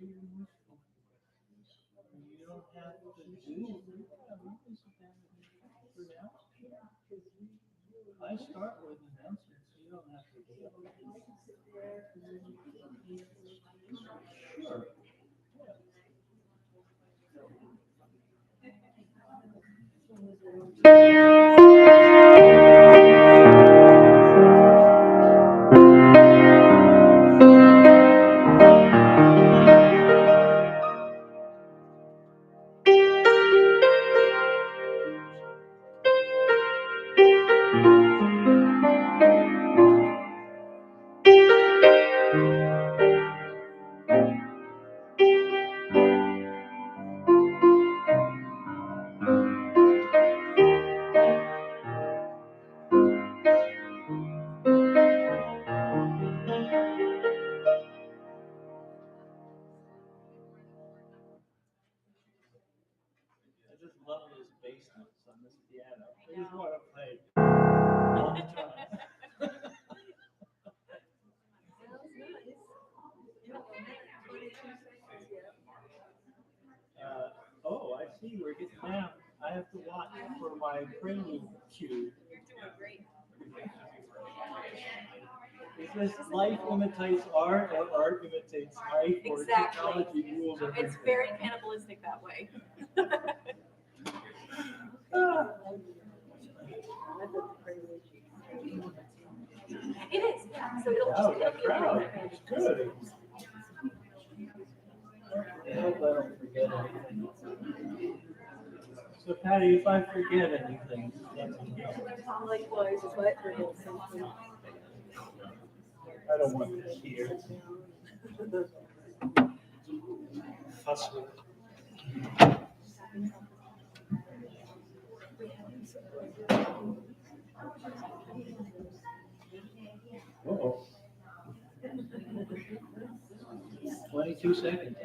You don't have to do. I start with announcements. You don't have to do. Sure. I just love those bass notes on this piano. I just want to play all the time. Oh, I see. We're getting down. I have to watch for my prelude cue. You're doing great. Is this life imitates art or art imitates life or Exactly. technology rules everything? It's very cannibalistic that way. It is, yeah. So it'll That be crowd. It's good. I hope I don't forget anything. So Patty, if I forget anything, let me know. Likewise, if I forget something. I don't want to hear. Fuss with it. Uh-oh. 22 seconds.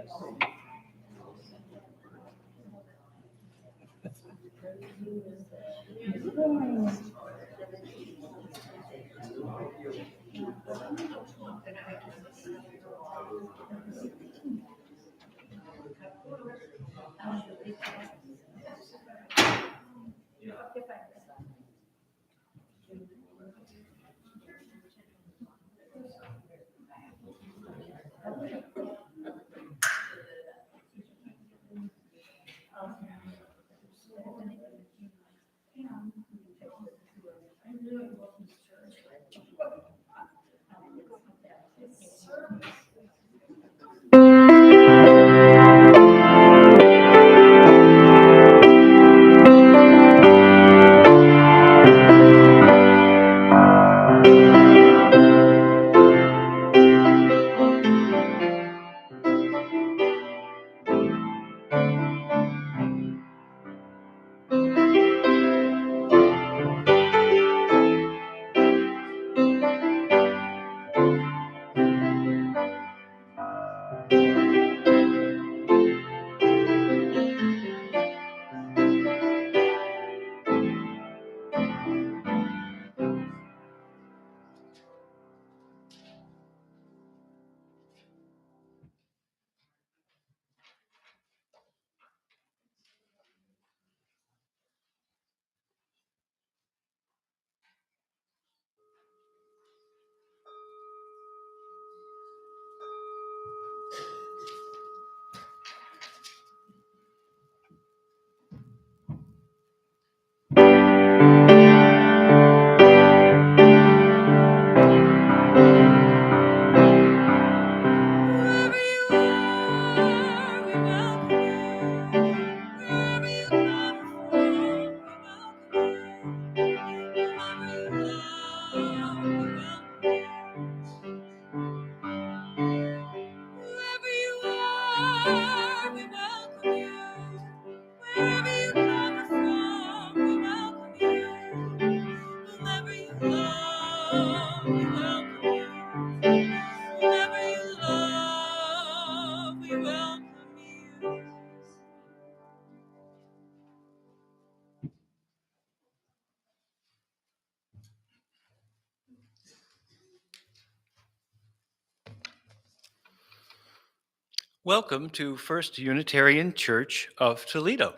Welcome to First Unitarian Church of Toledo.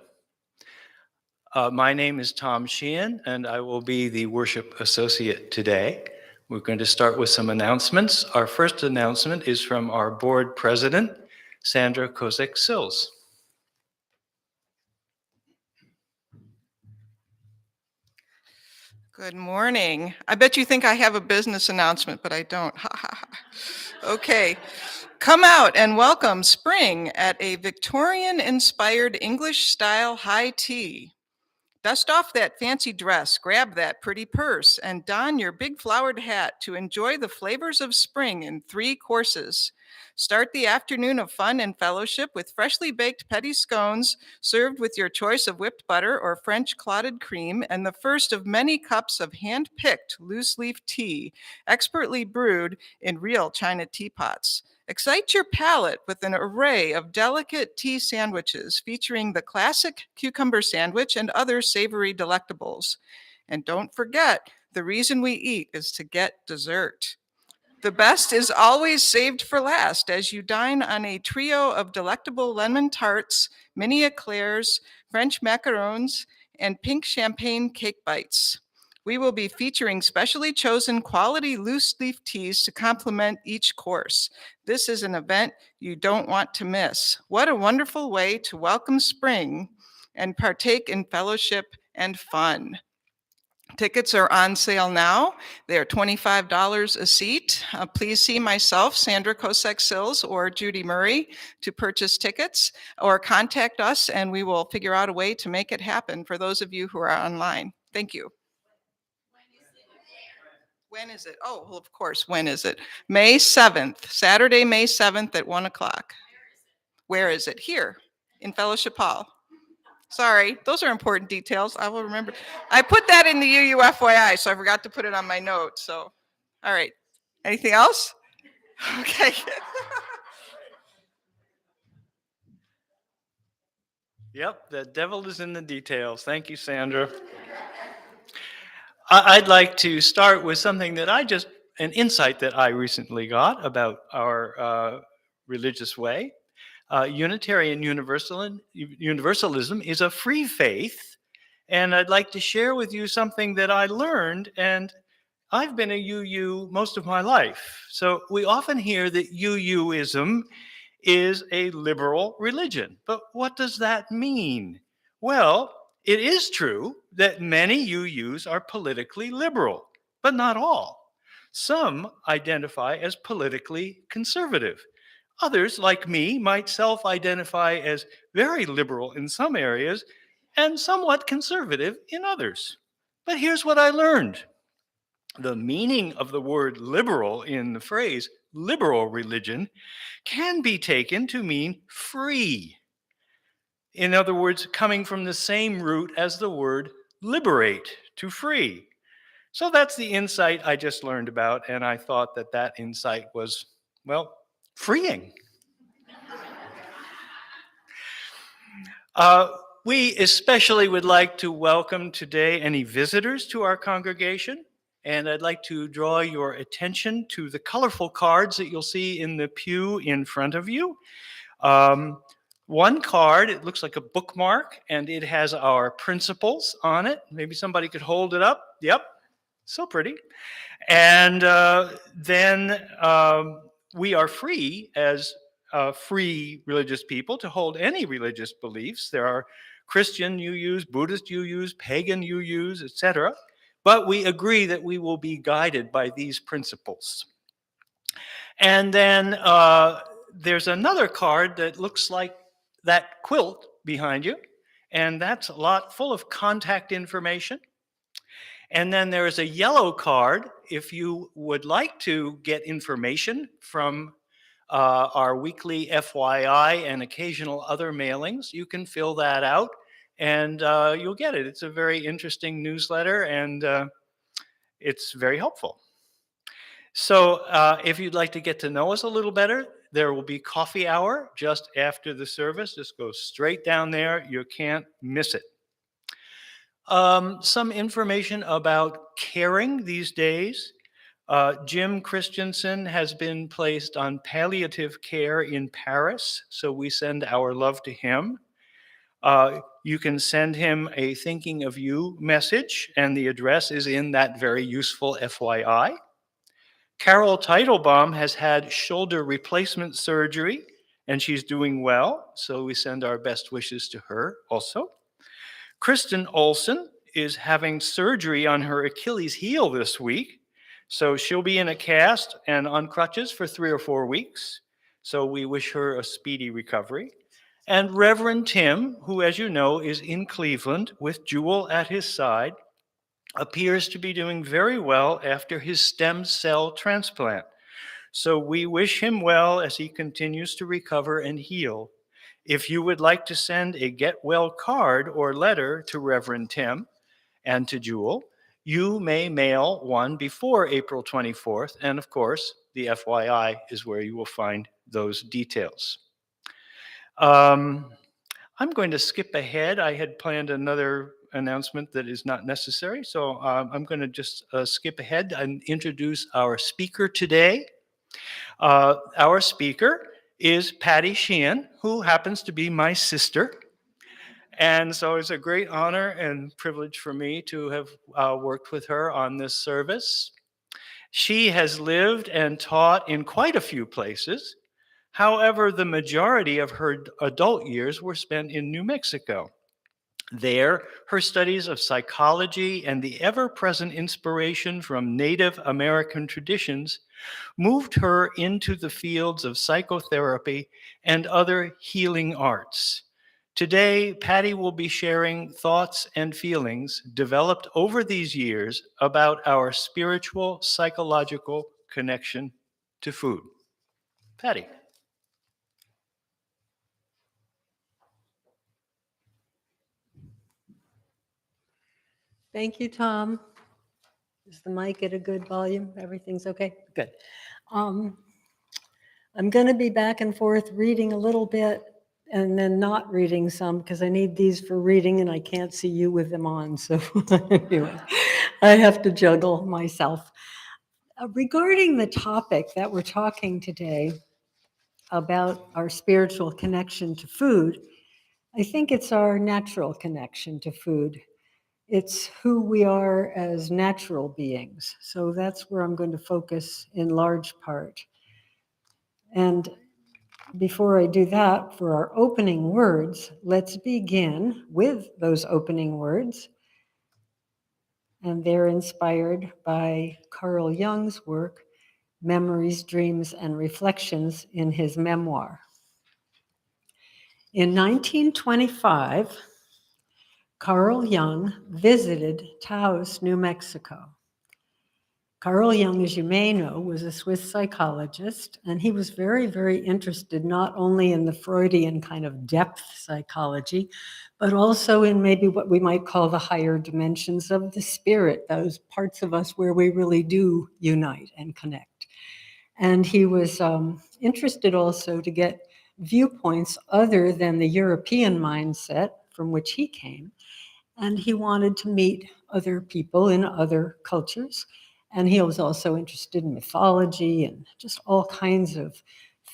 My name is Tom Sheehan, and I will be the worship associate today. We're going to start with some announcements. Our first announcement is from our board president, Sandra Kozek-Sills. Good morning. I bet you think I have a business announcement, but I don't. Ha, ha, ha. Okay. Come out and welcome spring at a Victorian-inspired English-style high tea. Dust off that fancy dress, grab that pretty purse, and don your big flowered hat to enjoy the flavors of spring in 3 courses. Start the afternoon of fun and fellowship with freshly baked petty scones served with your choice of whipped butter or French clotted cream and the first of many cups of hand-picked loose-leaf tea, expertly brewed in real China teapots. Excite your palate with an array of delicate tea sandwiches featuring the classic cucumber sandwich and other savory delectables. And don't forget, the reason we eat is to get dessert. The best is always saved for last as you dine on a trio of delectable lemon tarts, mini eclairs, French macarons, and pink champagne cake bites. We will be featuring specially chosen quality loose leaf teas to complement each course. This is an event you don't want to miss. What a wonderful way to welcome spring and partake in fellowship and fun. Tickets are on sale now. They're $25 a seat. Please see myself, Sandra Kozek-Sills, or Judy Murray to purchase tickets, or contact us and we will figure out a way to make it happen for those of you who are online. Thank you. When is it? Oh, well, of course, when is it? May 7th, Saturday, May 7th at 1 o'clock. Where is it? Here in Fellowship Hall. Sorry, those are important details. I will remember. I put that in the UUFYI, so I forgot to put it on my notes. So, all right. Anything else? Okay. Yep, the devil is in the details. Thank you, Sandra. I'd like to start with something that an insight that I recently got about our religious way. Unitarian Universalism is a free faith, and I'd like to share with you something that I learned, and I've been a UU most of my life. So we often hear that UUism is a liberal religion, but what does that mean? Well, it is true that many UUs are politically liberal, but not all. Some identify as politically conservative. Others, like me, might self-identify as very liberal in some areas and somewhat conservative in others. But here's what I learned. The meaning of the word liberal in the phrase liberal religion can be taken to mean free. In other words, coming from the same root as the word liberate, to free. So that's the insight I just learned about, and I thought that that insight was, well, freeing. We especially would like to welcome today any visitors to our congregation, and I'd like to draw your attention to the colorful cards that you'll see in the pew in front of you. One card, it looks like a bookmark, and it has our principles on it. Maybe somebody could hold it up. Yep, so pretty. And then we are free as free religious people to hold any religious beliefs. There are Christian UUs, Buddhist UUs, pagan UUs, etc. But we agree that we will be guided by these principles. And then there's another card that looks like that quilt behind you, and that's a lot full of contact information. And then there is a yellow card if you would like to get information from our weekly FYI and occasional other mailings. You can fill that out and you'll get it. It's a very interesting newsletter and it's very helpful. So if you'd like to get to know us a little better, there will be coffee hour just after the service. Just go straight down there. You can't miss it. Some information about caring these days. Jim Christensen has been placed on palliative care in Paris, so we send our love to him. You can send him a thinking of you message, and the address is in that very useful FYI. Carol Teitelbaum has had shoulder replacement surgery, and she's doing well, so we send our best wishes to her also. Kristen Olsen is having surgery on her Achilles heel this week, so she'll be in a cast and on crutches for 3 or 4 weeks, so we wish her a speedy recovery. And Reverend Tim, who, as you know, is in Cleveland with Jewel at his side, appears to be doing very well after his stem cell transplant. So we wish him well as he continues to recover and heal. If you would like to send a get well card or letter to Reverend Tim and to Jewel, you may mail one before April 24th. And of course, the FYI is where you will find those details. I'm going to skip ahead. I had planned another announcement that is not necessary, so I'm going to just skip ahead and introduce our speaker today. Our speaker is Patty Sheehan, who happens to be my sister. And so it's a great honor and privilege for me to have worked with her on this service. She has lived and taught in quite a few places. However, the majority of her adult years were spent in New Mexico. There, her studies of psychology and the ever-present inspiration from Native American traditions moved her into the fields of psychotherapy and other healing arts. Today, Patty will be sharing thoughts and feelings developed over these years about our spiritual, psychological connection to food. Patty. Thank you, Tom. Is the mic at a good volume? Everything's okay? Good. I'm going to be back and forth reading a little bit and then not reading some because I need these for reading and I can't see you with them on. So anyway, I have to juggle myself. Regarding the topic that we're talking today about our spiritual connection to food, I think it's our natural connection to food. It's who we are as natural beings. So that's where I'm going to focus in large part. And before I do that, for our opening words, let's begin with those opening words. And they're inspired by Carl Jung's work, Memories, Dreams, and Reflections, in his memoir. In 1925, Carl Jung visited Taos, New Mexico. Carl Jung, as you may know, was a Swiss psychologist, and he was very, very interested not only in the Freudian kind of depth psychology, but also in maybe what we might call the higher dimensions of the spirit, those parts of us where we really do unite and connect. And he was interested also to get viewpoints other than the European mindset from which he came. And he wanted to meet other people in other cultures. And he was also interested in mythology and just all kinds of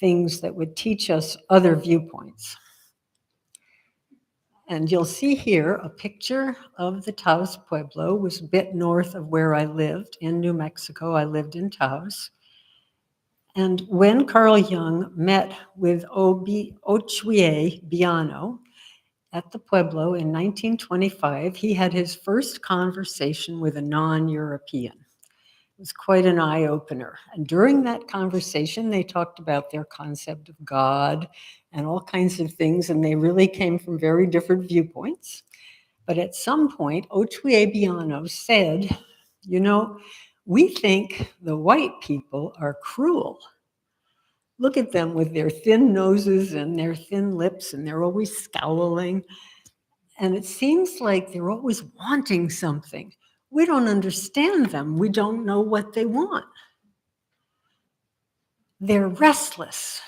things that would teach us other viewpoints. And you'll see here a picture of the Taos Pueblo. It was a bit north of where I lived in New Mexico. I lived in Taos. And when Carl Jung met with Ochwie Biano at the Pueblo in 1925, he had his first conversation with a non-European. It was quite an eye-opener. And during that conversation, they talked about their concept of God and all kinds of things, and they really came from very different viewpoints. But at some point, Ochwie Biano said, you know, we think the white people are cruel. Look at them with their thin noses and their thin lips, and they're always scowling. And it seems like they're always wanting something. We don't understand them. We don't know what they want. They're restless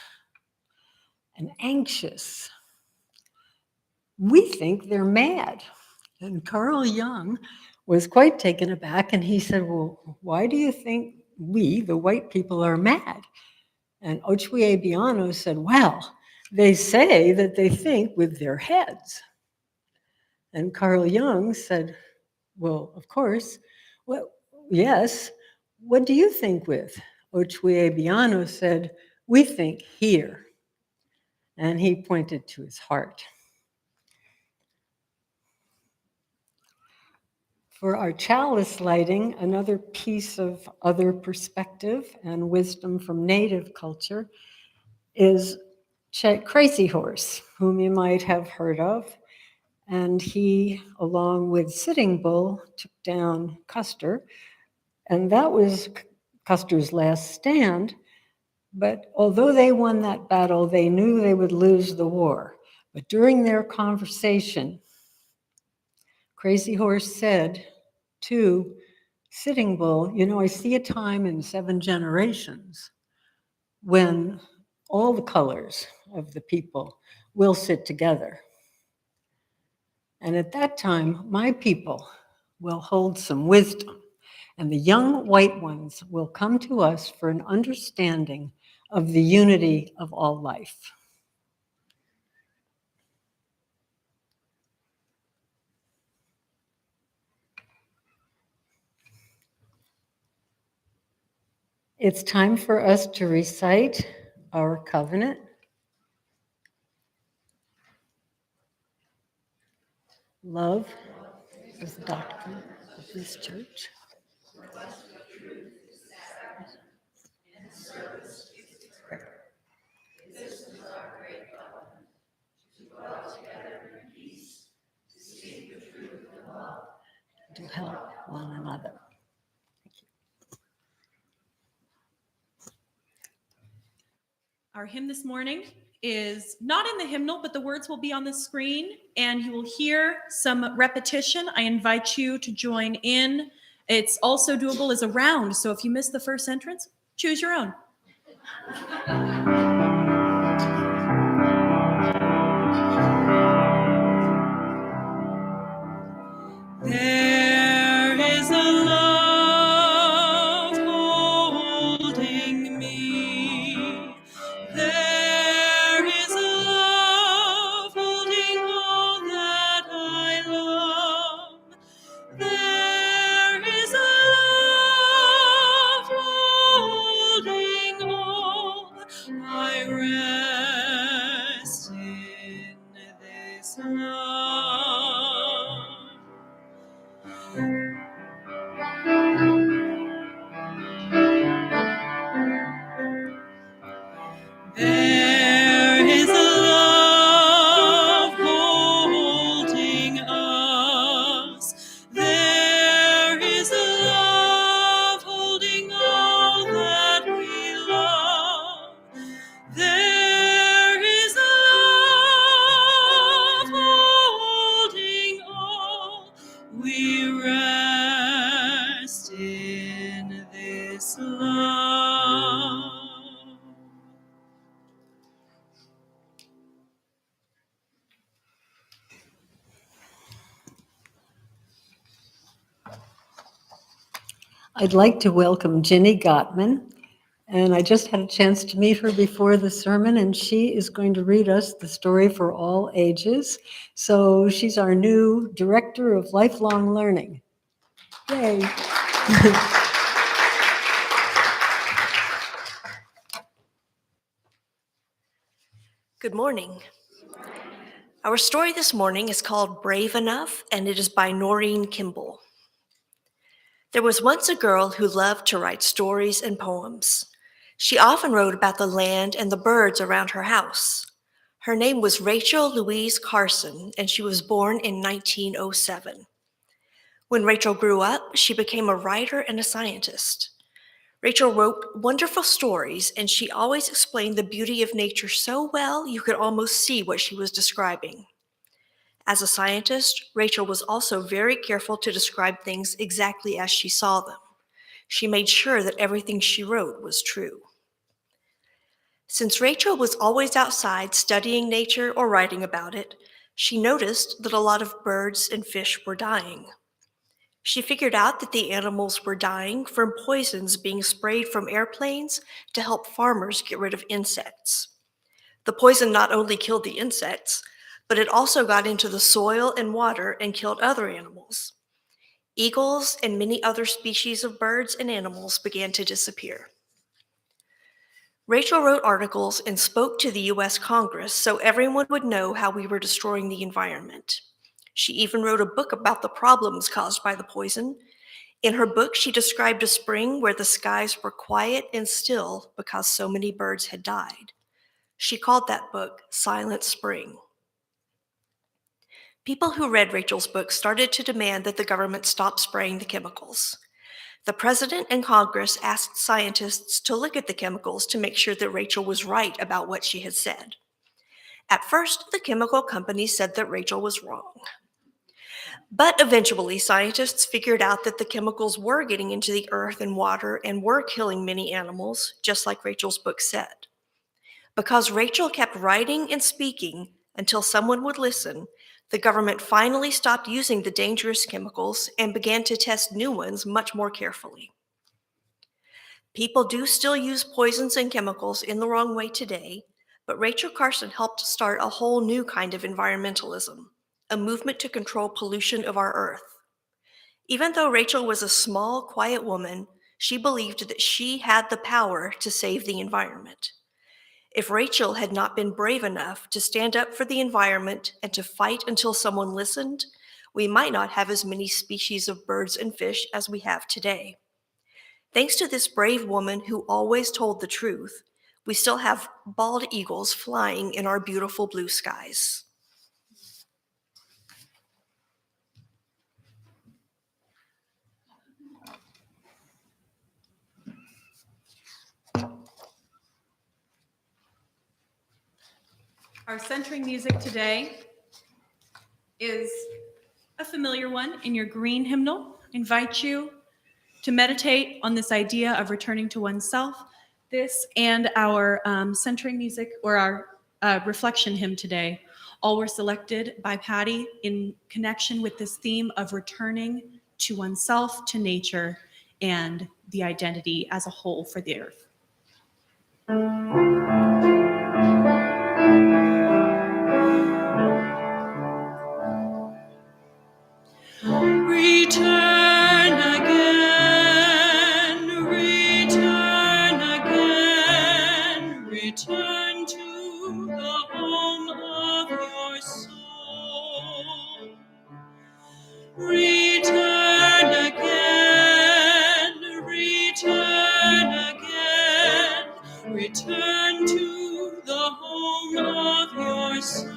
and anxious. We think they're mad. And Carl Jung was quite taken aback, and he said, well, why do you think we, the white people, are mad. And Ochwie Biano said, well, they say that they think with their heads. And Carl Jung said, well, of course. Well, yes. What do you think with? Ochwie Biano said, we think here. And he pointed to his heart. For our chalice lighting, another piece of other perspective and wisdom from native culture is Crazy Horse, whom you might have heard of. And he, along with Sitting Bull, took down Custer. And that was Custer's last stand. But although they won that battle, they knew they would lose the war. But during their conversation, Crazy Horse said to Sitting Bull, you know, I see a time in 7 generations when all the colors of the people will sit together. And at that time, my people will hold some wisdom, and the young white ones will come to us for an understanding of the unity of all life. It's time for us to recite our covenant. Love is the doctrine of this church. To help one another. Our hymn this morning is not in the hymnal, but the words will be on the screen and you will hear some repetition. I invite you to join in. It's also doable as a round, so if you miss the first entrance, choose your own. There is a love holding me. There is a love holding all that I love. There is a love holding all. I rest in this love. There is a love holding us. There is a love holding all that we love. There is a love holding all. We rest in this love. I'd like to welcome Ginny Gottman, and I just had a chance to meet her before the sermon, and she is going to read us the story for all ages. So she's our new Director of Lifelong Learning. Yay. Good morning. Our story this morning is called Brave Enough, and it is by Noreen Kimball. There was once a girl who loved to write stories and poems. She often wrote about the land and the birds around her house. Her name was Rachel Louise Carson, and she was born in 1907. When Rachel grew up, she became a writer and a scientist. Rachel wrote wonderful stories, and she always explained the beauty of nature so well you could almost see what she was describing. As a scientist, Rachel was also very careful to describe things exactly as she saw them. She made sure that everything she wrote was true. Since Rachel was always outside studying nature or writing about it, she noticed that a lot of birds and fish were dying. She figured out that the animals were dying from poisons being sprayed from airplanes to help farmers get rid of insects. The poison not only killed the insects, but it also got into the soil and water and killed other animals. Eagles and many other species of birds and animals began to disappear. Rachel wrote articles and spoke to the US Congress so everyone would know how we were destroying the environment. She even wrote a book about the problems caused by the poison. In her book, she described a spring where the skies were quiet and still because so many birds had died. She called that book Silent Spring. People who read Rachel's book started to demand that the government stop spraying the chemicals. The president and Congress asked scientists to look at the chemicals to make sure that Rachel was right about what she had said. At first, the chemical companies said that Rachel was wrong. But eventually, scientists figured out that the chemicals were getting into the earth and water and were killing many animals, just like Rachel's book said. Because Rachel kept writing and speaking until someone would listen, the government finally stopped using the dangerous chemicals and began to test new ones much more carefully. People do still use poisons and chemicals in the wrong way today, but Rachel Carson helped start a whole new kind of environmentalism, a movement to control pollution of our earth. Even though Rachel was a small, quiet woman, she believed that she had the power to save the environment. If Rachel had not been brave enough to stand up for the environment and to fight until someone listened, we might not have as many species of birds and fish as we have today. Thanks to this brave woman who always told the truth, we still have bald eagles flying in our beautiful blue skies. Our centering music today is a familiar one in your green hymnal. I invite you to meditate on this idea of returning to oneself. This and our centering music, or our reflection hymn today, all were selected by Patty in connection with this theme of returning to oneself, to nature, and the identity as a whole for the earth. Return again, return again, return to the home of your soul. Return again, return again, return to the home of your soul.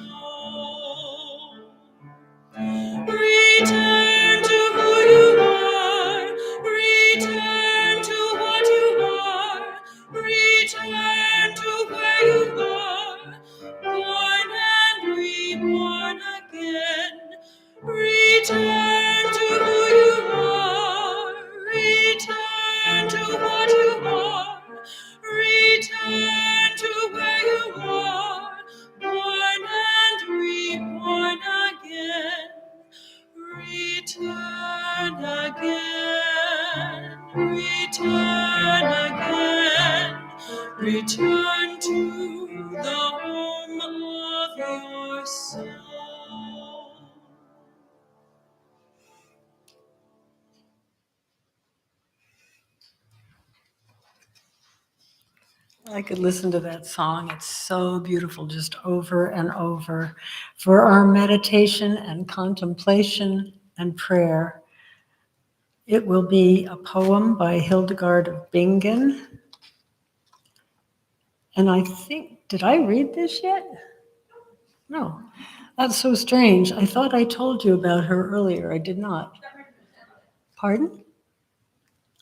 Return to who you are, return to what you are, return to where you are, born and reborn again. Return to who you are, return to what you are, return to where you are, born and reborn again. Return again, return again, return to the home of your soul. I could listen to that song. It's so beautiful, just over and over. For our meditation and contemplation and prayer, it will be a poem by Hildegard of Bingan. And I think, did I read this yet? No, that's so strange. I thought I told you about her earlier. I did not. Pardon?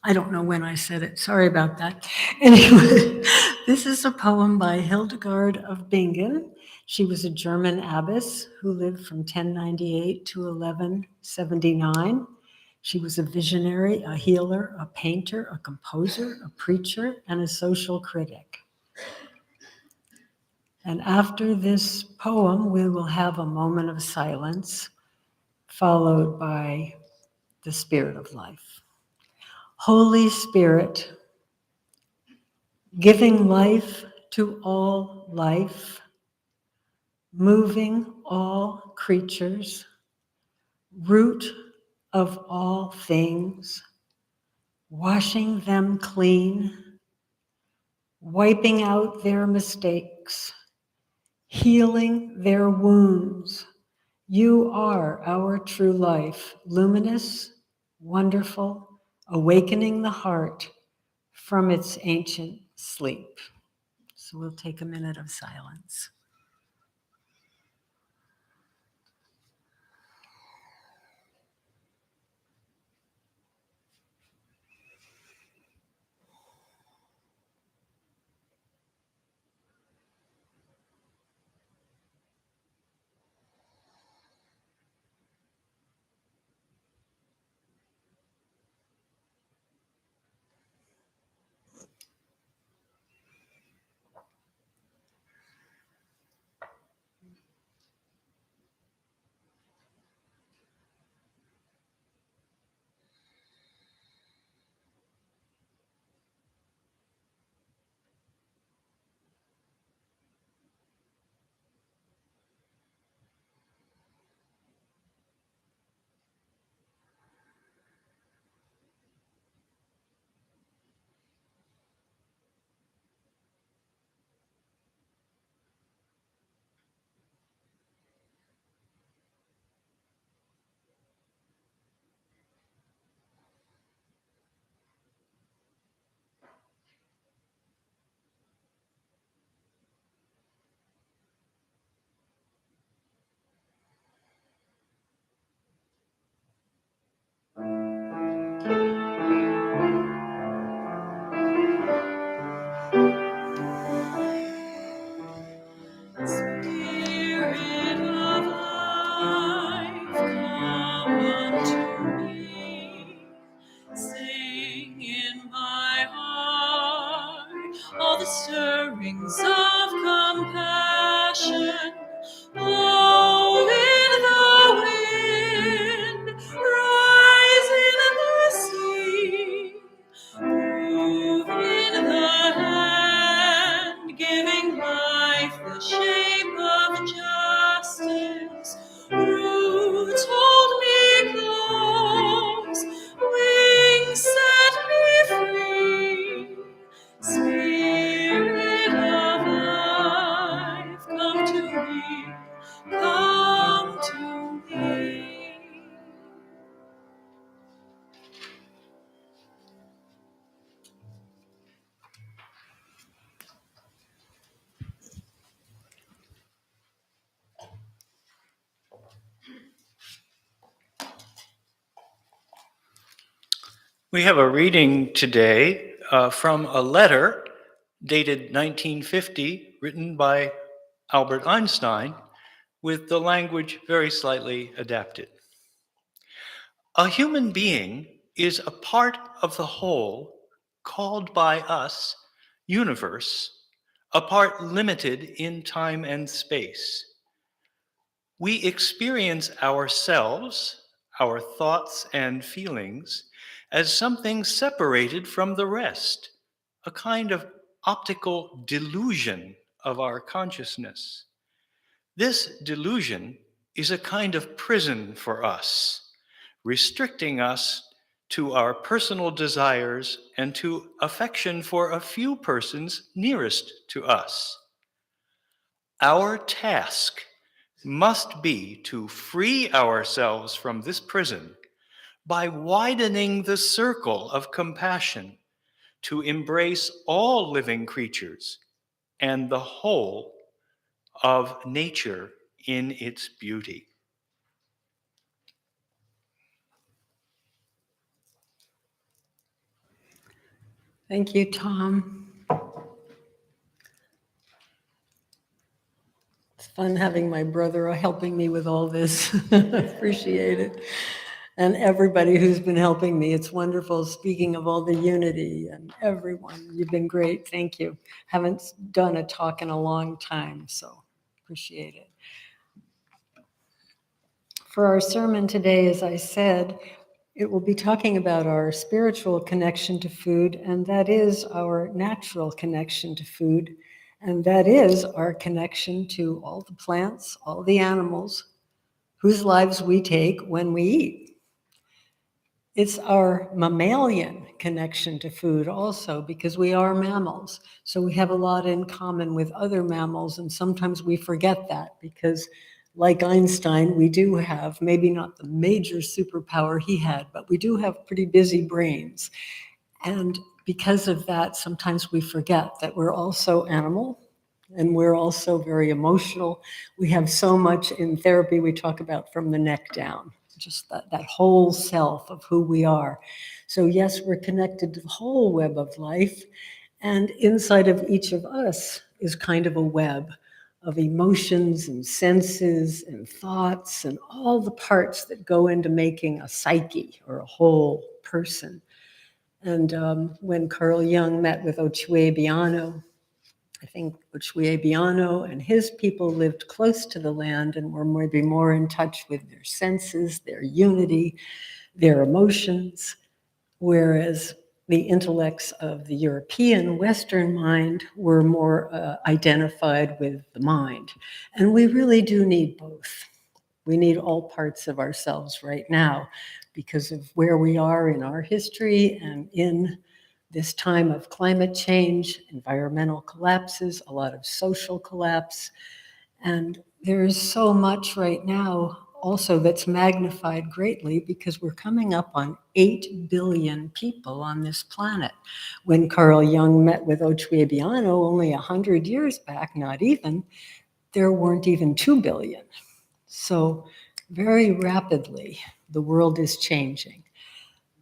I don't know when I said it. Sorry about that. Anyway, this is a poem by Hildegard of Bingen. She was a German abbess who lived from 1098 to 1179. She was a visionary, a healer, a painter, a composer, a preacher, and a social critic. And after this poem, we will have a moment of silence, followed by the Spirit of life. Holy Spirit, giving life to all life, moving all creatures, root of all things, washing them clean, wiping out their mistakes, healing their wounds. You are our true life, luminous, wonderful, awakening the heart from its ancient sleep. So we'll take a minute of silence. Spirit of life, come unto me. Sing in my heart all the stirrings of compassion. Blow in the wind, rise in the sea, move in the hand, giving life the shape of justice. Roots hold me close, wings set me free. Spirit of life, come to me, come to me. We have a reading today from a letter dated 1950, written by Albert Einstein, with the language very slightly adapted. A human being is a part of the whole called by us universe, a part limited in time and space. We experience ourselves, our thoughts and feelings, as something separated from the rest, a kind of optical delusion of our consciousness. This delusion is a kind of prison for us, restricting us to our personal desires and to affection for a few persons nearest to us. Our task must be to free ourselves from this prison by widening the circle of compassion to embrace all living creatures and the whole of nature in its beauty. Thank you, Tom. It's fun having my brother helping me with all this. Appreciate it. And everybody who's been helping me. It's wonderful. Speaking of all the unity and everyone, you've been great. Thank you. Haven't done a talk in a long time, so appreciate it. For our sermon today, as I said, It will be talking about our spiritual connection to food, and that is our natural connection to food, and that is our connection to all the plants, all the animals whose lives we take when we eat. It's our mammalian connection to food also, because we are mammals. So we have a lot in common with other mammals, and sometimes we forget that because, like Einstein, we do have maybe not the major superpower he had, but we do have pretty busy brains. And because of that, sometimes we forget that we're also animal and we're also very emotional. We have so much in therapy we talk about from the neck down, just that whole self of who we are. So yes, we're connected to the whole web of life. And inside of each of us is kind of a web of emotions and senses and thoughts and all the parts that go into making a psyche or a whole person. And when Carl Jung met with Ochuebiano, I think Ochuebiano and his people lived close to the land and were maybe more in touch with their senses, their unity, their emotions, whereas the intellects of the European Western mind were more identified with the mind. And we really do need both. We need all parts of ourselves right now because of where we are in our history and in this time of climate change, environmental collapses, a lot of social collapse. And there is so much right now also that's magnified greatly because we're coming up on 8 billion people on this planet. When Carl Jung met with Ochuebiano only 100 years back, not even, there weren't even 2 billion. So very rapidly, the world is changing.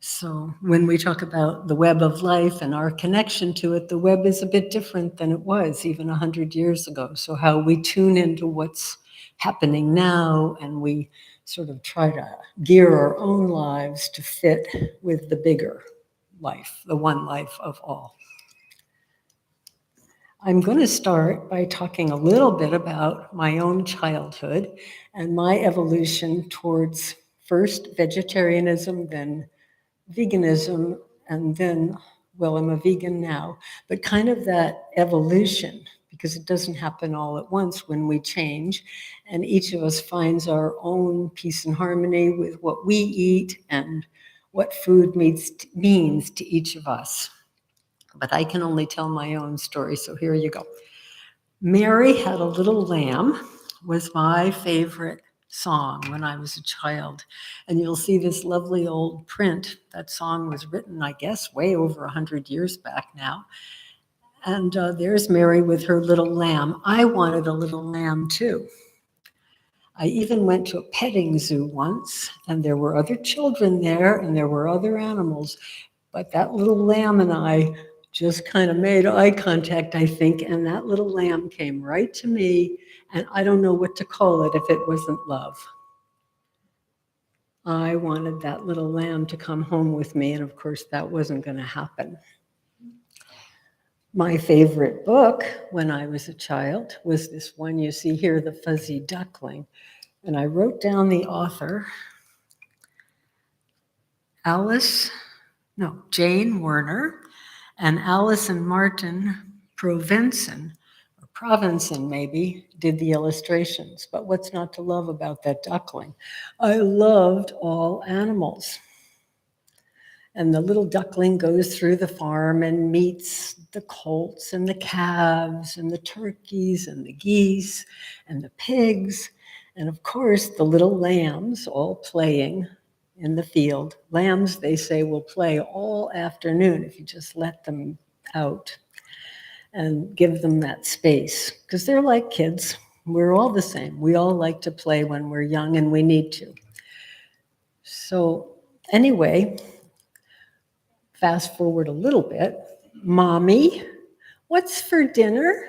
So when we talk about the web of life and our connection to it, the web is a bit different than it was even 100 years ago. So how we tune into what's happening now, and we sort of try to gear our own lives to fit with the bigger life, the one life of all. I'm going to start by talking a little bit about my own childhood and my evolution towards first vegetarianism, then veganism, and then, well, I'm a vegan now, but kind of that evolution, because it doesn't happen all at once when we change, and each of us finds our own peace and harmony with what we eat and what food means to each of us. But I can only tell my own story, so here you go. Mary Had a Little Lamb was my favorite song when I was a child. And you'll see this lovely old print. That song was written, I guess, way over 100 years back now. And there's Mary with her little lamb. I wanted a little lamb too. I even went to a petting zoo once, and there were other children there, and there were other animals. But that little lamb and I just kind of made eye contact, I think, and that little lamb came right to me, and I don't know what to call it if it wasn't love. I wanted that little lamb to come home with me, and of course that wasn't going to happen. My favorite book when I was a child was this one you see here, The Fuzzy Duckling, and I wrote down the author, Jane Werner, and Alice and Martin Provenson, or Provenson maybe, did the illustrations. But what's not to love about that duckling? I loved all animals. And the little duckling goes through the farm and meets the colts and the calves and the turkeys and the geese and the pigs. And of course, the little lambs all playing in the field. Lambs, they say, will play all afternoon if you just let them out and give them that space, because they're like kids. We're all the same. We all like to play when we're young, and we need to. So anyway, fast forward a little bit. Mommy, what's for dinner?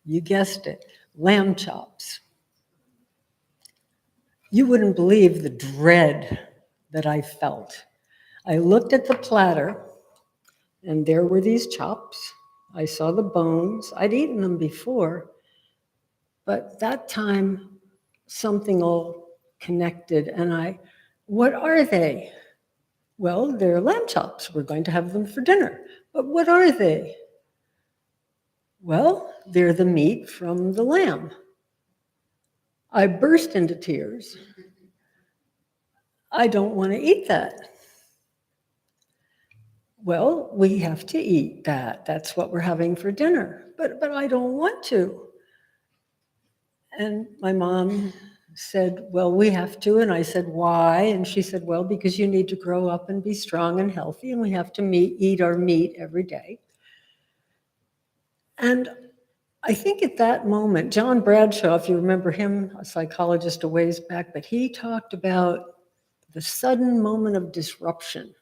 You guessed it, lamb chops. You wouldn't believe the dread that I felt. I looked at the platter, and there were these chops. I saw the bones. I'd eaten them before, but that time something all connected, and I What are they? Well, they're lamb chops. We're going to have them for dinner. But what are they? Well, they're the meat from the lamb. I burst into tears. I don't want to eat that. Well, we have to eat that. That's what we're having for dinner. But I don't want to. And my mom said, well, we have to. And I said, why? And she said, well, because you need to grow up and be strong and healthy, and we have to eat our meat every day. And I think at that moment, John Bradshaw, if you remember him, a psychologist a ways back, but he talked about the sudden moment of disruption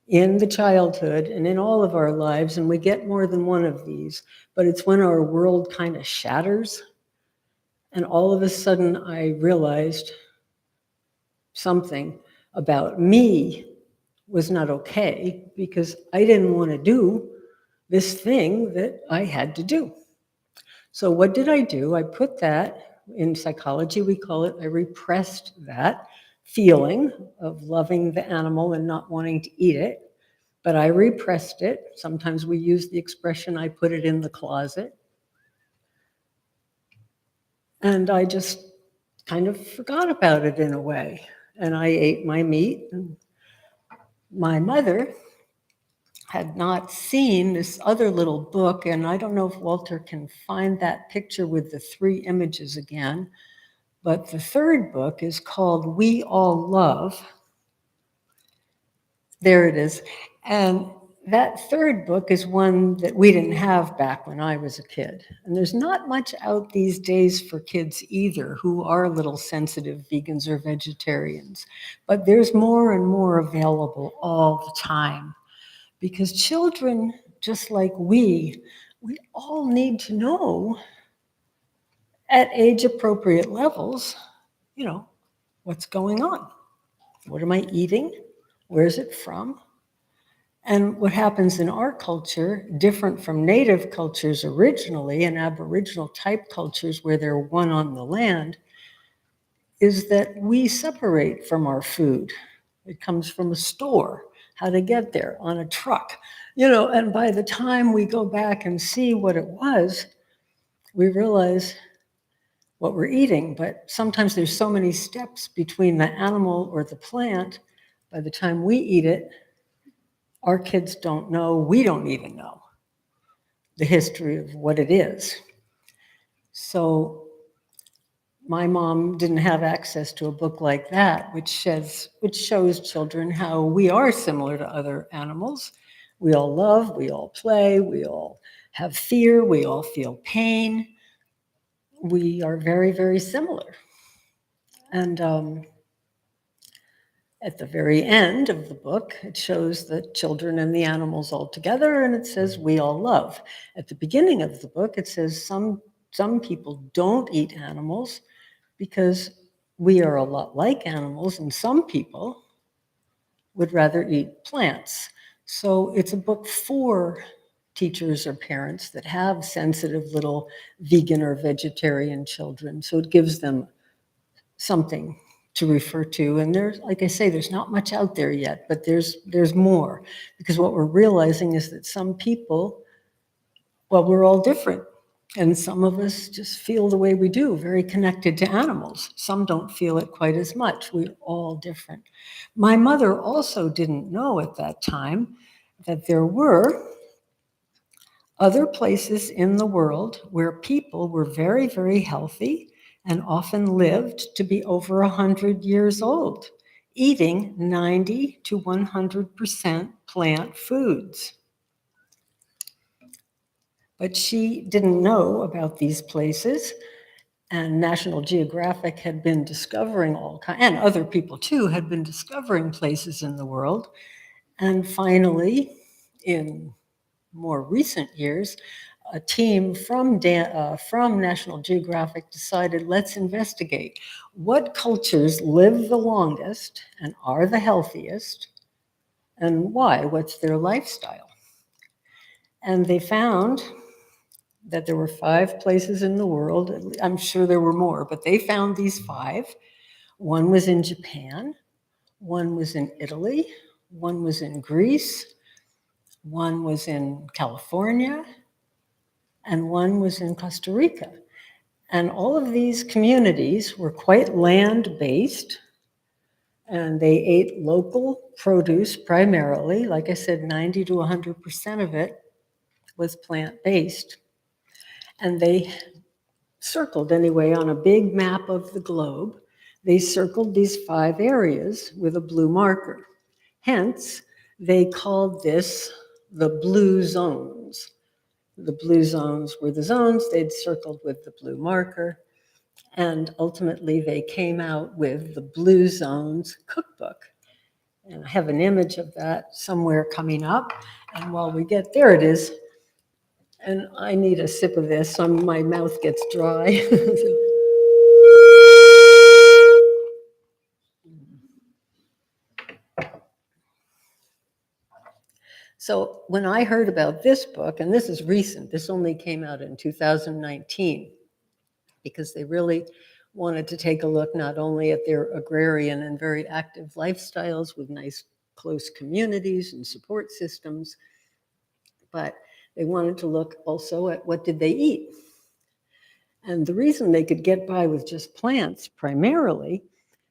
in the childhood and in all of our lives, and we get more than one of these, but it's when our world kind of shatters. And all of a sudden, I realized something about me was not okay because I didn't want to do this thing that I had to do. So what did I do? I put that, in psychology we call it, I repressed that feeling of loving the animal and not wanting to eat it, but I repressed it. Sometimes we use the expression, I put it in the closet. And I just kind of forgot about it in a way. And I ate my meat. And my mother had not seen this other little book, and I don't know if Walter can find that picture with the 3 images again, but the 3rd book is called We All Love. There it is. And that 3rd book is one that we didn't have back when I was a kid. And there's not much out these days for kids either who are little sensitive vegans or vegetarians. But there's more and more available all the time. Because children, just like we all need to know at age-appropriate levels, what's going on. What am I eating? Where is it from? And what happens in our culture, different from native cultures originally and Aboriginal type cultures where they're one on the land, is that we separate from our food. It comes from a store, how to get there, on a truck, and by the time we go back and see what it was, we realize what we're eating. But sometimes there's so many steps between the animal or the plant, by the time we eat it, our kids don't know, we don't even know the history of what it is. So my mom didn't have access to a book like that, which shows children how we are similar to other animals. We all love, we all play, we all have fear, we all feel pain. We are very, very similar. And at the very end of the book, it shows the children and the animals all together, and it says, we all love. At the beginning of the book, it says some people don't eat animals because we are a lot like animals, and some people would rather eat plants. So it's a book for teachers or parents that have sensitive little vegan or vegetarian children. So it gives them something to refer to. And there's, like I say, there's not much out there yet, but there's more. Because what we're realizing is that some people, well, we're all different. And some of us just feel the way we do, very connected to animals. Some don't feel it quite as much. We're all different. My mother also didn't know at that time that there were other places in the world where people were very, very healthy and often lived to be over 100 years old, eating 90 to 100% plant foods. But she didn't know about these places, and National Geographic had been discovering and other people too, had been discovering places in the world. And finally, in more recent years, a team from National Geographic decided, let's investigate what cultures live the longest and are the healthiest, and why, what's their lifestyle. And they found that there were 5 places in the world. I'm sure there were more, but they found these 5. One was in Japan, one was in Italy, one was in Greece, one was in California, and one was in Costa Rica. And all of these communities were quite land-based, and they ate local produce primarily. Like I said, 90 to 100% of it was plant-based. And they circled, anyway, on a big map of the globe, they circled these 5 areas with a blue marker. Hence, they called this the blue zones. The blue zones were the zones they'd circled with the blue marker. And ultimately, they came out with the Blue Zones Cookbook. And I have an image of that somewhere coming up. And while we get there, it is. And I need a sip of this, so my mouth gets dry. So when I heard about this book, and this is recent, this only came out in 2019, because they really wanted to take a look not only at their agrarian and very active lifestyles with nice close communities and support systems, but they wanted to look also at what did they eat. And the reason they could get by with just plants primarily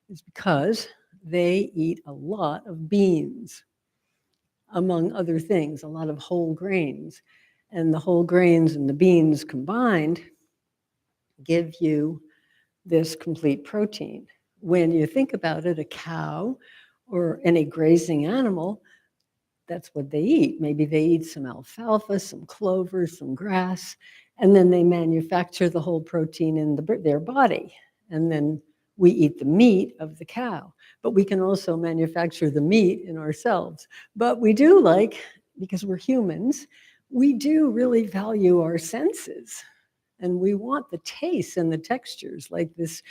is because they eat a lot of beans, among other things, a lot of whole grains. And the whole grains and the beans combined give you this complete protein. When you think about it, a cow or any grazing animal, that's what they eat. Maybe they eat some alfalfa, some clover, some grass, and then they manufacture the whole protein in their body. And then we eat the meat of the cow. But we can also manufacture the meat in ourselves. But we do because we're humans, we do really value our senses. And we want the tastes and the textures, like this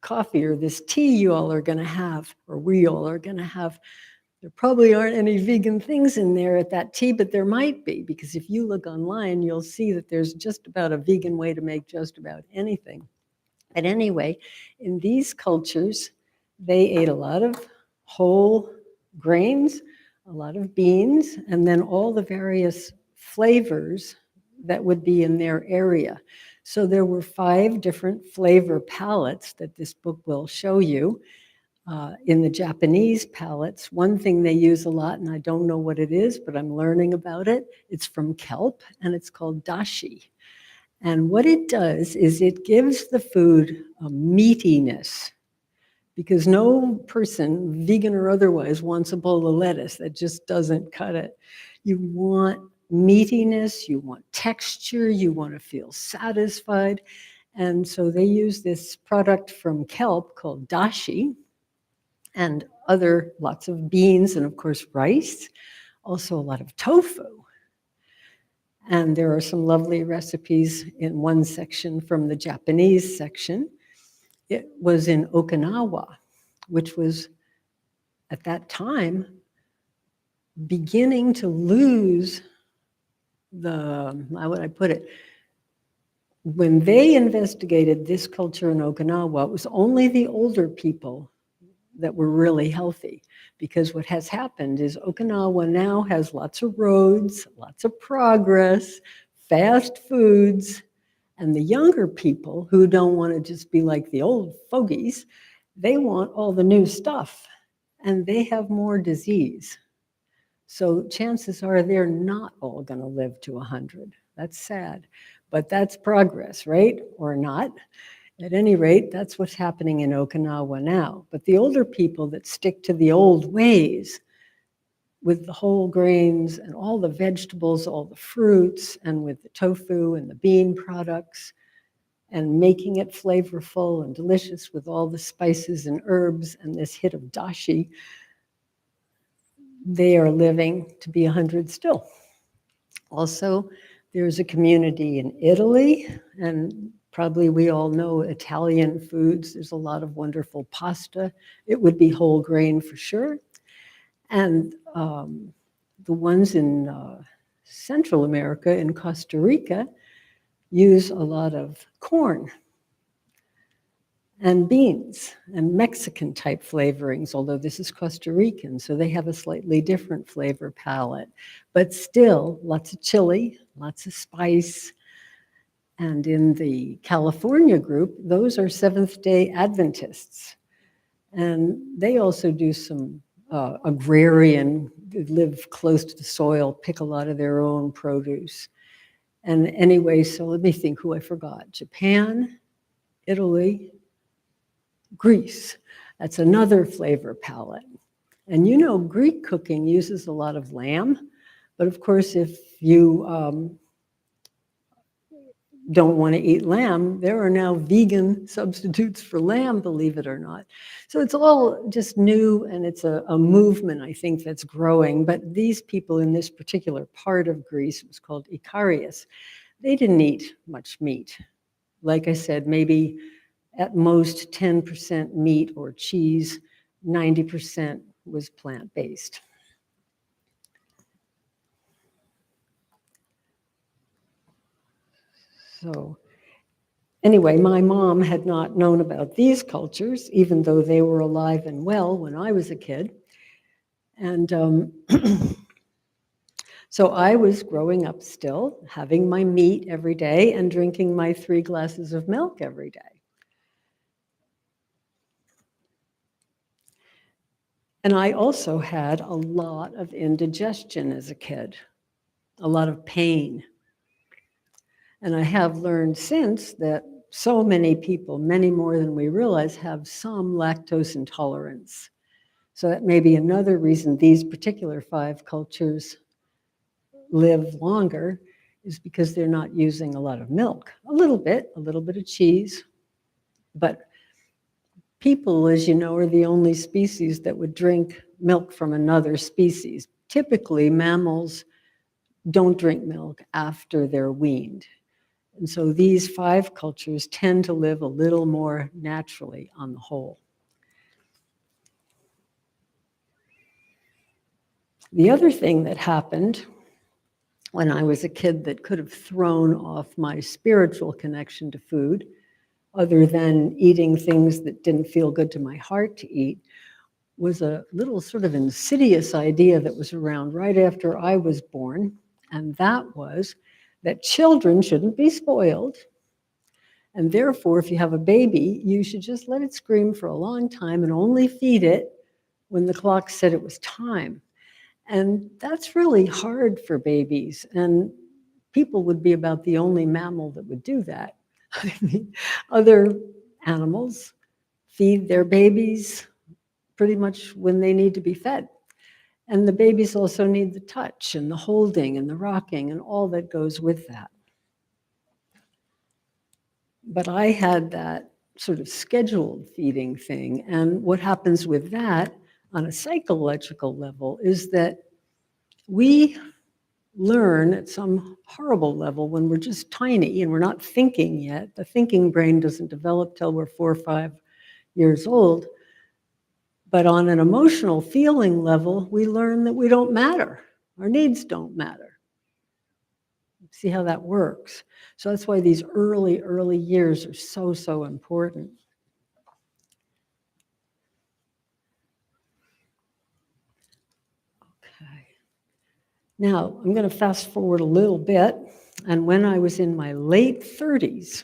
coffee or this tea you all are going to have, or we all are going to have. There probably aren't any vegan things in there at that tea, but there might be, because if you look online, you'll see that there's just about a vegan way to make just about anything. But anyway, in these cultures, they ate a lot of whole grains, a lot of beans, and then all the various flavors that would be in their area. So there were 5 different flavor palettes that this book will show you. In the Japanese palettes, one thing they use a lot, and I don't know what it is, but I'm learning about it. It's from kelp, and it's called Dashi. And what it does is it gives the food a meatiness, because no person, vegan or otherwise, wants a bowl of lettuce. That just doesn't cut it. You want meatiness, you want texture, you want to feel satisfied. And so they use this product from kelp called Dashi, and lots of beans, and of course rice, also a lot of tofu. And there are some lovely recipes in one section from the Japanese section. It was in Okinawa, which was at that time beginning to lose how would I put it? When they investigated this culture in Okinawa, it was only the older people that were really healthy, because what has happened is Okinawa now has lots of roads, lots of progress, fast foods, and the younger people who don't want to just be like the old fogies, they want all the new stuff, and they have more disease. So chances are they're not all going to live to 100. That's sad, but that's progress, right? Or not. At any rate, that's what's happening in Okinawa now. But the older people that stick to the old ways with the whole grains and all the vegetables, all the fruits, and with the tofu and the bean products, and making it flavorful and delicious with all the spices and herbs and this hit of dashi, they are living to be 100 still. Also, there's a community in Italy, and probably we all know Italian foods. There's a lot of wonderful pasta. It would be whole grain for sure. And the ones in Central America, in Costa Rica, use a lot of corn. and beans and Mexican type flavorings, although this is Costa Rican, so they have a slightly different flavor palette, but still lots of chili, lots of spice. And in the California group, those are Seventh-day Adventists. And they also do some agrarian, live close to the soil, pick a lot of their own produce. And anyway, so let me think who I forgot. Japan, Italy, Greece. That's another flavor palette. And you know, Greek cooking uses a lot of lamb, but of course, if you don't want to eat lamb, there are now vegan substitutes for lamb, believe it or not. So it's all just new, and it's a movement, I think, that's growing. But these people in this particular part of Greece, it was called Icarius, they didn't eat much meat. Like I said, maybe at most 10% meat or cheese, 90% was plant-based. So anyway, my mom had not known about these cultures, even though they were alive and well when I was a kid. And so I was growing up still, having my meat every day and drinking my 3 glasses of milk every day. And I also had a lot of indigestion as a kid, a lot of pain. And I have learned since that so many people, many more than we realize, have some lactose intolerance. So that may be another reason these particular 5 cultures live longer, is because they're not using a lot of milk. A little bit of cheese. But people, as you know, are the only species that would drink milk from another species. Typically, mammals don't drink milk after they're weaned. And so these 5 cultures tend to live a little more naturally on the whole. The other thing that happened when I was a kid that could have thrown off my spiritual connection to food, other than eating things that didn't feel good to my heart to eat, was a little sort of insidious idea that was around right after I was born, and that was that children shouldn't be spoiled, and therefore, if you have a baby, you should just let it scream for a long time and only feed it when the clock said it was time. And that's really hard for babies, and people would be about the only mammal that would do that. I mean, other animals feed their babies pretty much when they need to be fed. And the babies also need the touch and the holding and the rocking and all that goes with that. But I had that sort of scheduled feeding thing. And what happens with that on a psychological level is that we learn at some horrible level when we're just tiny and we're not thinking yet. The thinking brain doesn't develop till we're 4 or 5 years old. But on an emotional feeling level, we learn that we don't matter. Our needs don't matter. See how that works? So that's why these early years are so important. Okay. Now, I'm going to fast forward a little bit. And when I was in my late 30s,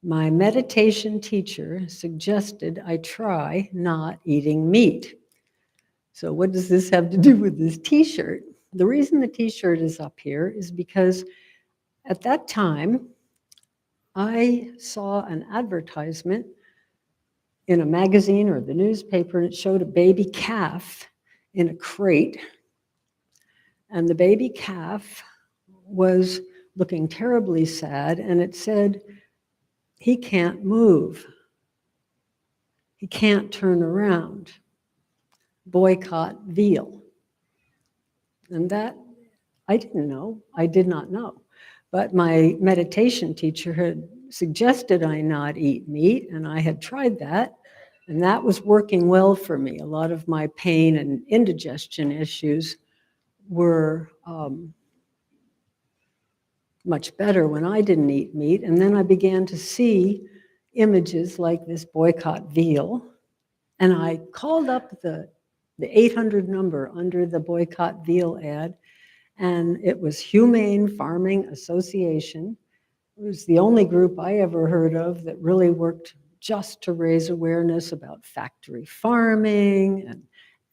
my meditation teacher suggested I try not eating meat. So what does this have to do with this t-shirt? The reason the t-shirt is up here is because at that time, I saw an advertisement in a magazine or the newspaper, and it showed a baby calf in a crate. And the baby calf was looking terribly sad, and it said, he can't move. He can't turn around. Boycott veal. And that, I didn't know. I did not know. But my meditation teacher had suggested I not eat meat, and I had tried that, and that was working well for me. A lot of my pain and indigestion issues were much better when I didn't eat meat. And then I began to see images like this boycott veal, and I called up the 800 number under the boycott veal ad, and it was Humane Farming Association. It was the only group I ever heard of that really worked just to raise awareness about factory farming and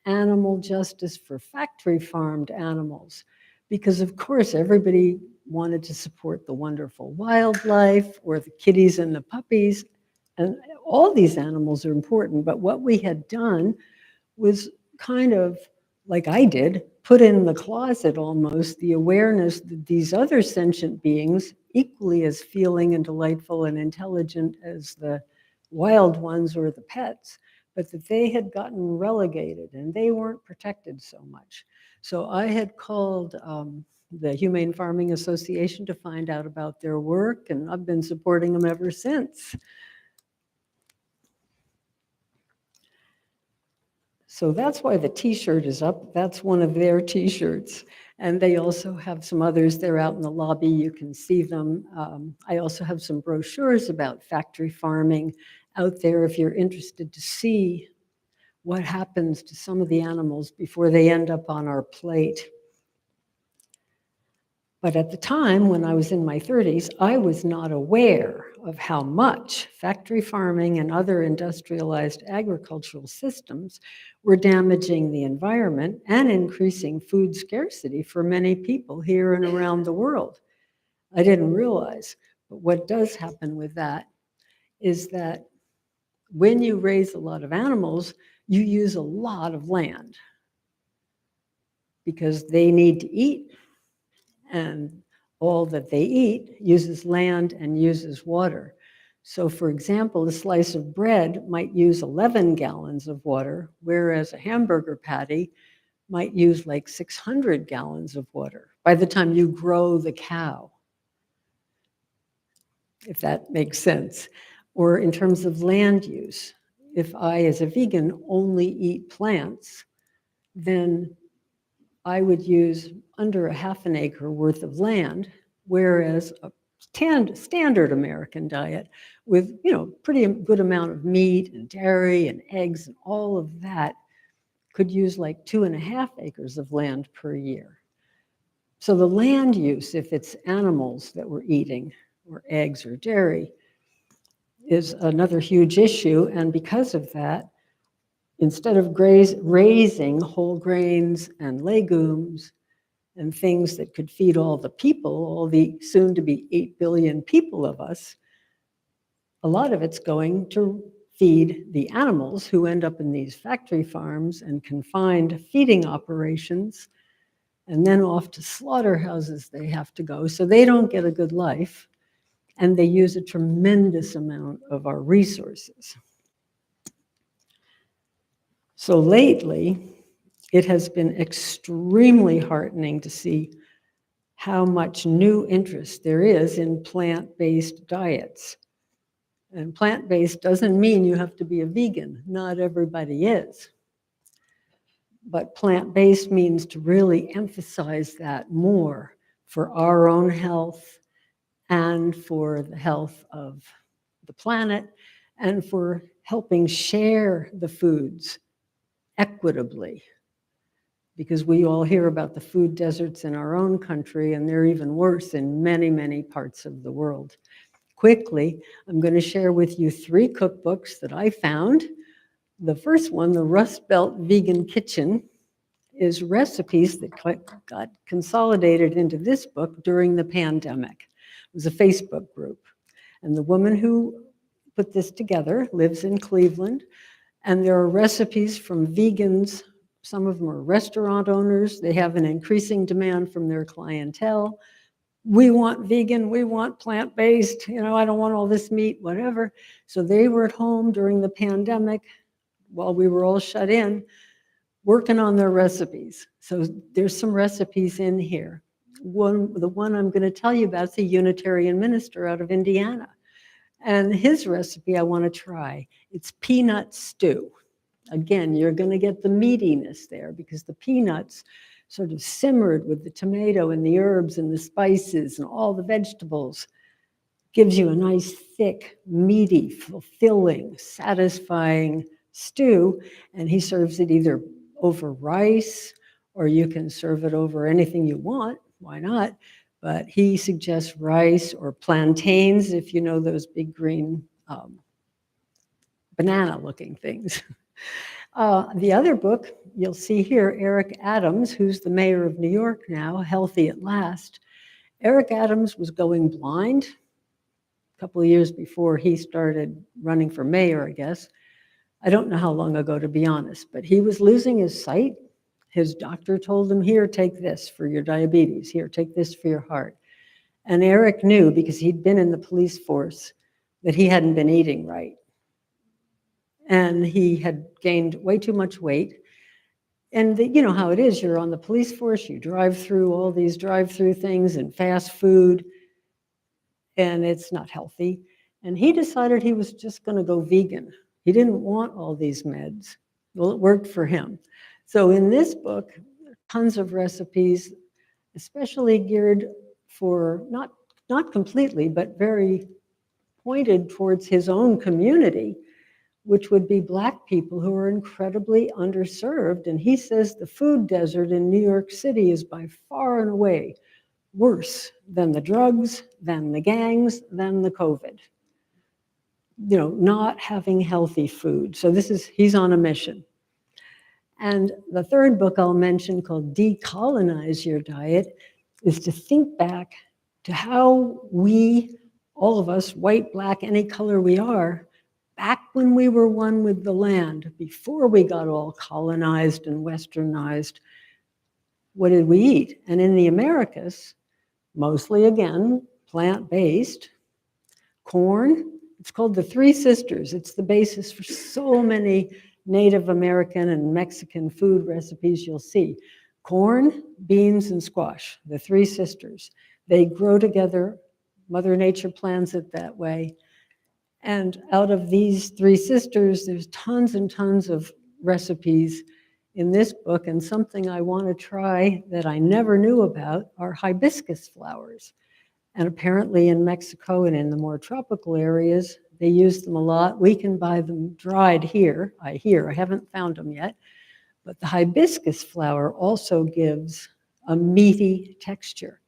animal justice for factory farmed animals. Because of course, everybody wanted to support the wonderful wildlife or the kitties and the puppies. And all these animals are important, but what we had done was kind of, like I did, put in the closet almost the awareness that these other sentient beings, equally as feeling and delightful and intelligent as the wild ones or the pets, but that they had gotten relegated and they weren't protected so much. So I had called the Humane Farming Association to find out about their work, and I've been supporting them ever since. So that's why the t-shirt is up. That's one of their t-shirts. And they also have some others. They're out in the lobby. You can see them. I also have some brochures about factory farming out there if you're interested to see what happens to some of the animals before they end up on our plate. But at the time, when I was in my 30s, I was not aware of how much factory farming and other industrialized agricultural systems were damaging the environment and increasing food scarcity for many people here and around the world. I didn't realize, but what does happen with that is that when you raise a lot of animals, you use a lot of land because they need to eat. And all that they eat uses land and uses water. So for example, a slice of bread might use 11 gallons of water, whereas a hamburger patty might use like 600 gallons of water by the time you grow the cow, if that makes sense. Or in terms of land use, if I, as a vegan, only eat plants, then I would use under a half an acre worth of land, whereas a standard American diet with, pretty good amount of meat and dairy and eggs and all of that could use like 2.5 acres of land per year. So the land use, if it's animals that we're eating or eggs or dairy, is another huge issue. And because of that, instead of raising whole grains and legumes and things that could feed all the people, all the soon-to-be 8 billion people of us, a lot of it's going to feed the animals who end up in these factory farms and confined feeding operations, and then off to slaughterhouses they have to go. So they don't get a good life, and they use a tremendous amount of our resources. So lately, it has been extremely heartening to see how much new interest there is in plant-based diets. And plant-based doesn't mean you have to be a vegan. Not everybody is. But plant-based means to really emphasize that more for our own health and for the health of the planet and for helping share the foods equitably, because we all hear about the food deserts in our own country, and they're even worse in many, many parts of the world. Quickly, I'm going to share with you 3 cookbooks that I found. The first one, the Rust Belt Vegan Kitchen, is recipes that got consolidated into this book during the pandemic. It was a Facebook group, and the woman who put this together lives in Cleveland. And there are recipes from vegans. Some of them are restaurant owners. They have an increasing demand from their clientele. We want vegan, we want plant-based, I don't want all this meat, whatever. So they were at home during the pandemic while we were all shut in, working on their recipes. So there's some recipes in here. The one I'm going to tell you about is a Unitarian minister out of Indiana. And his recipe I want to try. It's peanut stew. Again, you're going to get the meatiness there because the peanuts sort of simmered with the tomato and the herbs and the spices and all the vegetables. gives you a nice, thick, meaty, fulfilling, satisfying stew, and he serves it either over rice, or you can serve it over anything you want. Why not? But he suggests rice or plantains, if you know those big green banana-looking things. The other book, you'll see here, Eric Adams, who's the mayor of New York now, Healthy at Last. Eric Adams was going blind a couple of years before he started running for mayor, I guess. I don't know how long ago, to be honest, but he was losing his sight. His doctor told him, here, take this for your diabetes. Here, take this for your heart. And Eric knew, because he'd been in the police force, that he hadn't been eating right. And he had gained way too much weight. And you know how it is, you're on the police force, you drive through all these drive-through things and fast food, and it's not healthy. And he decided he was just going to go vegan. He didn't want all these meds. Well, it worked for him. So in this book, tons of recipes, especially geared for, not completely, but very pointed towards his own community, which would be Black people who are incredibly underserved. And he says the food desert in New York City is by far and away worse than the drugs, than the gangs, than the COVID. You know, not having healthy food. So he's on a mission. And the third book I'll mention, called Decolonize Your Diet, is to think back to how we, all of us, white, black, any color we are, back when we were one with the land, before we got all colonized and westernized, what did we eat? And in the Americas, mostly, again, plant-based, corn. It's called the Three Sisters. It's the basis for so many Native American and Mexican food recipes you'll see. Corn, beans, and squash, the Three Sisters. They grow together. Mother Nature plans it that way. And out of these Three Sisters, there's tons and tons of recipes in this book. And something I want to try that I never knew about are hibiscus flowers. And apparently in Mexico and in the more tropical areas, they use them a lot. We can buy them dried here, I haven't found them yet. But the hibiscus flower also gives a meaty texture.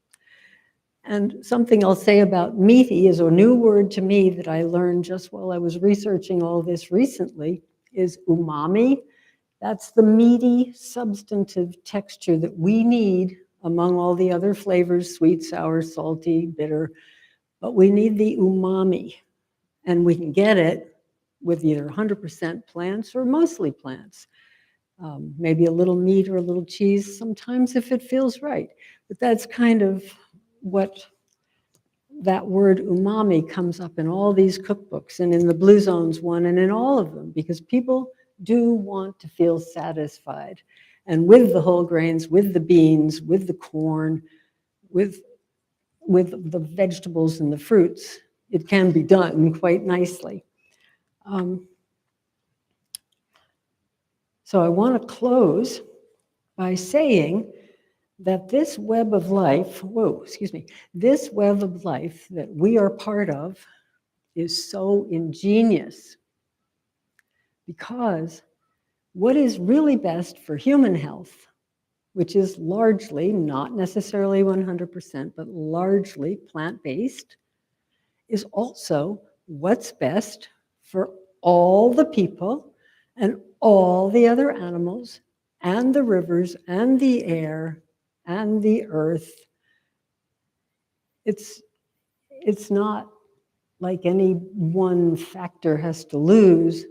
And something I'll say about meaty is a new word to me that I learned just while I was researching all this recently, is umami. That's the meaty, substantive texture that we need among all the other flavors, sweet, sour, salty, bitter. But we need the umami. And we can get it with either 100% plants or mostly plants. Maybe a little meat or a little cheese, sometimes if it feels right. But that's kind of what that word umami comes up in all these cookbooks, and in the Blue Zones one, and in all of them, because people do want to feel satisfied. And with the whole grains, with the beans, with the corn, with the vegetables and the fruits, it can be done quite nicely. So I want to close by saying that this web of life, this web of life that we are part of is so ingenious, because what is really best for human health, which is largely, not necessarily 100%, but largely plant-based, is also what's best for all the people and all the other animals and the rivers and the air and the earth. It's not like any one factor has to lose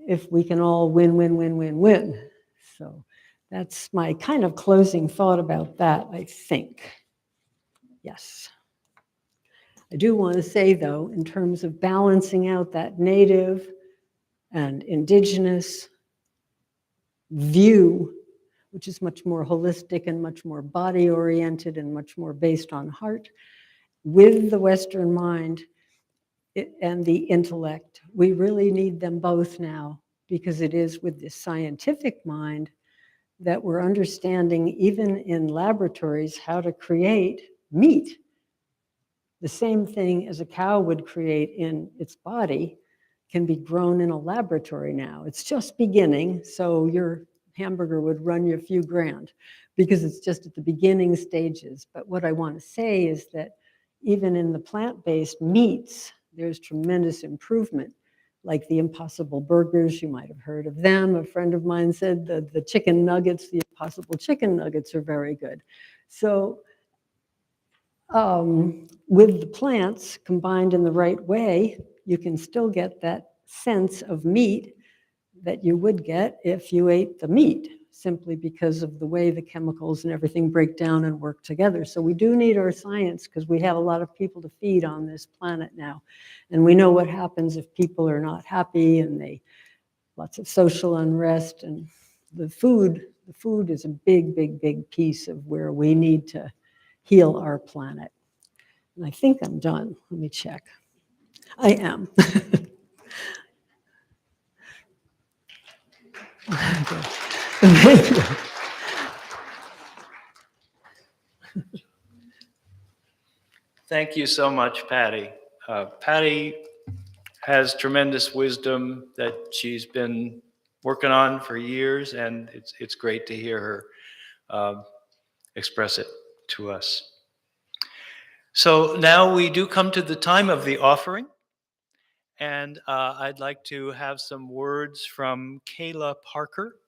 if we can all win, win, win, win, win. So that's my kind of closing thought about that, I think. Yes. I do want to say, though, in terms of balancing out that native and indigenous view, which is much more holistic and much more body-oriented and much more based on heart, with the Western mind and the intellect. We really need them both now, because it is with this scientific mind that we're understanding, even in laboratories, how to create meat The same thing as a cow would create in its body can be grown in a laboratory now. It's just beginning, so your hamburger would run you a few grand because it's just at the beginning stages. But what I want to say is that even in the plant-based meats, there's tremendous improvement, like the Impossible Burgers. You might have heard of them. A friend of mine said the chicken nuggets, the Impossible chicken nuggets are very good. So with the plants combined in the right way, you can still get that sense of meat that you would get if you ate the meat, simply because of the way the chemicals and everything break down and work together. So we do need our science because we have a lot of people to feed on this planet now. And we know what happens if people are not happy and lots of social unrest, and the food is a big, big, big piece of where we need to heal our planet. And I think I'm done. Let me check. I am. Thank you. Thank you so much, Patty. Patty has tremendous wisdom that she's been working on for years, and it's great to hear her express it to us. So now we do come to the time of the offering, and I'd like to have some words from Kayla Parker.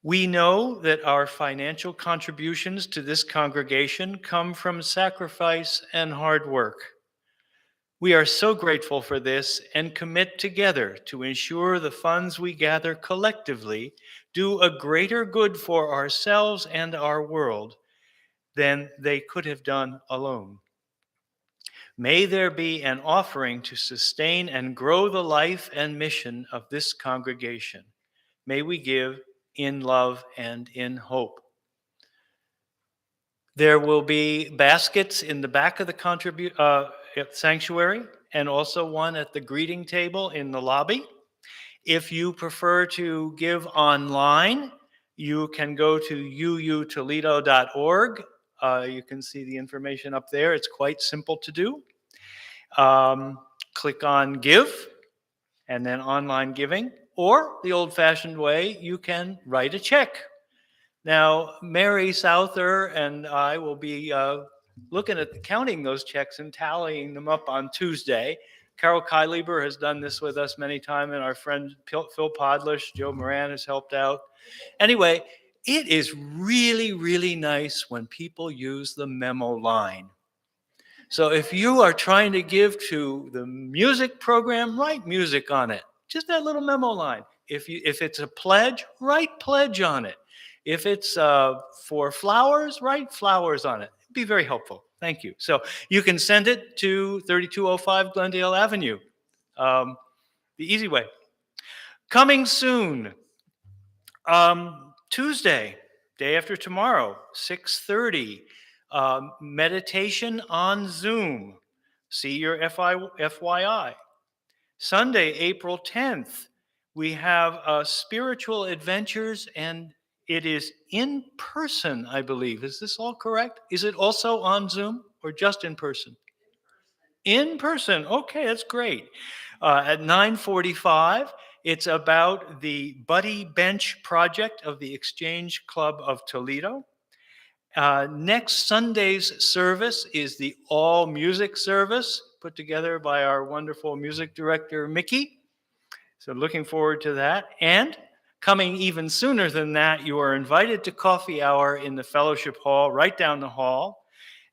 We know that our financial contributions to this congregation come from sacrifice and hard work. We are so grateful for this and commit together to ensure the funds we gather collectively do a greater good for ourselves and our world than they could have done alone. May there be an offering to sustain and grow the life and mission of this congregation. May we give in love and in hope. There will be baskets in the back of the sanctuary, and also one at the greeting table in the lobby. If you prefer to give online, you can go to uutoledo.org. You can see the information up there. It's quite simple to do. Click on Give, and then online giving, or the old-fashioned way, you can write a check. Now, Mary Souther and I will be looking at counting those checks and tallying them up on Tuesday. Carol Kylieber has done this with us many times, and our friend Phil Podlish, Joe Moran has helped out. Anyway, it is really, really nice when people use the memo line. So if you are trying to give to the music program, write music on it. Just that little memo line. If it's a pledge, write pledge on it. If it's for flowers, write flowers on it. It'd be very helpful. Thank you. So you can send it to 3205 Glendale Avenue. The easy way. Coming soon. Tuesday, day after tomorrow, 6:30. Meditation on Zoom. See your FYI. Sunday, April 10th, we have Spiritual Adventures, and it is in person, I believe. Is this all correct? Is it also on Zoom or just in person? In person. Okay, that's great. At 9:45, it's about the Buddy Bench project of the Exchange Club of Toledo. Next Sunday's service is the all music service put together by our wonderful music director, Mickey. So looking forward to that. And coming even sooner than that, you are invited to coffee hour in the fellowship hall, right down the hall.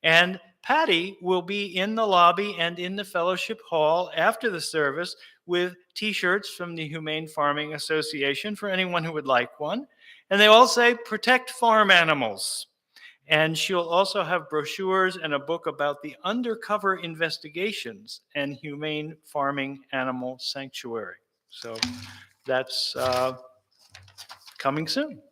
And Patty will be in the lobby and in the fellowship hall after the service with t-shirts from the Humane Farming Association for anyone who would like one. And they all say, "Protect farm animals." And she'll also have brochures and a book about the undercover investigations and Humane Farming Animal Sanctuary. So that's coming soon.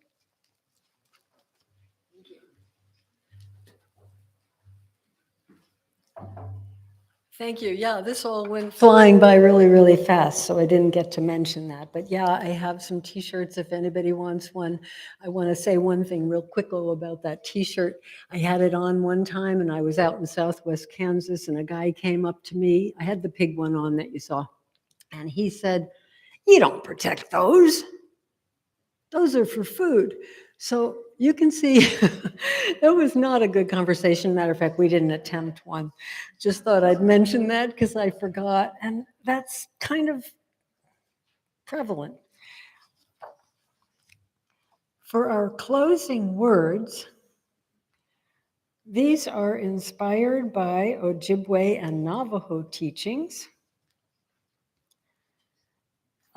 Thank you. Yeah, this all went flying by really, really fast, so I didn't get to mention that. But yeah, I have some T-shirts if anybody wants one. I want to say one thing real quick about that T-shirt. I had it on one time, and I was out in Southwest Kansas, and a guy came up to me. I had the pig one on that you saw, and he said, "You don't protect those. Those are for food." So you can see it was not a good conversation. Matter of fact, we didn't attempt one. Just thought I'd mention that because I forgot. And that's kind of prevalent. For our closing words, these are inspired by Ojibwe and Navajo teachings.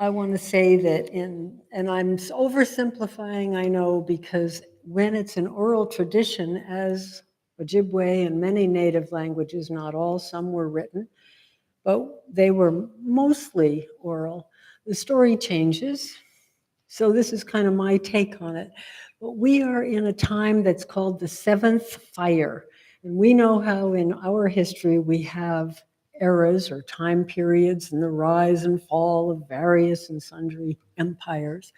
I want to say that and I'm oversimplifying, I know, because when it's an oral tradition, as Ojibwe and many native languages, not all, some were written, but they were mostly oral, the story changes. So this is kind of my take on it. But we are in a time that's called the seventh fire. And we know how in our history we have eras or time periods and the rise and fall of various and sundry empires.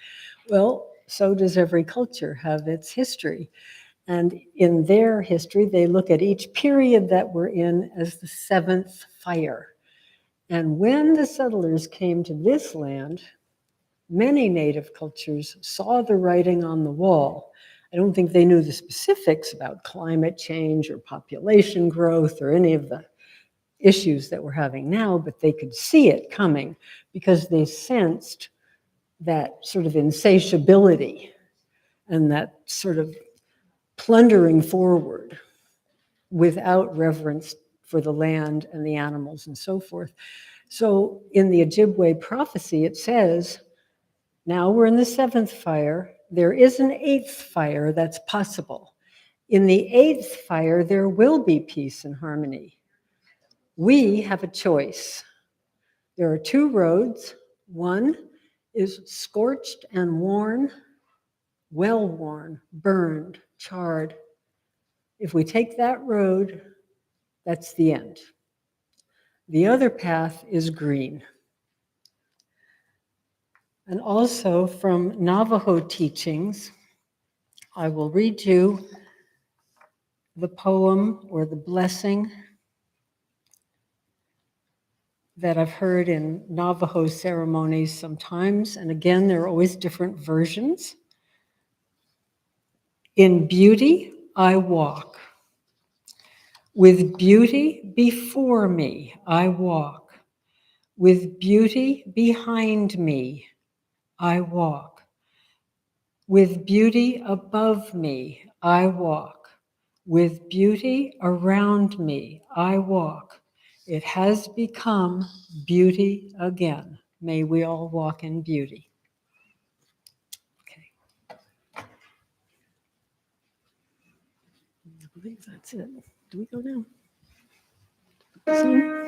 Well, so does every culture have its history. And in their history, they look at each period that we're in as the seventh fire. And when the settlers came to this land, many native cultures saw the writing on the wall. I don't think they knew the specifics about climate change or population growth or any of the issues that we're having now, but they could see it coming because they sensed that sort of insatiability and that sort of plundering forward without reverence for the land and the animals and so forth. So in the Ojibwe prophecy, it says, now we're in the seventh fire. There is an eighth fire that's possible. In the eighth fire, there will be peace and harmony. We have a choice. There are two roads. One is scorched and worn, well worn, burned, charred. If we take that road, that's the end. The other path is green. And also from Navajo teachings, I will read you the poem or the blessing that I've heard in Navajo ceremonies sometimes. And again, there are always different versions. In beauty, I walk. With beauty before me, I walk. With beauty behind me, I walk. With beauty above me, I walk. With beauty around me, I walk. It has become beauty again. May we all walk in beauty. Okay. I believe that's it. Do we go now?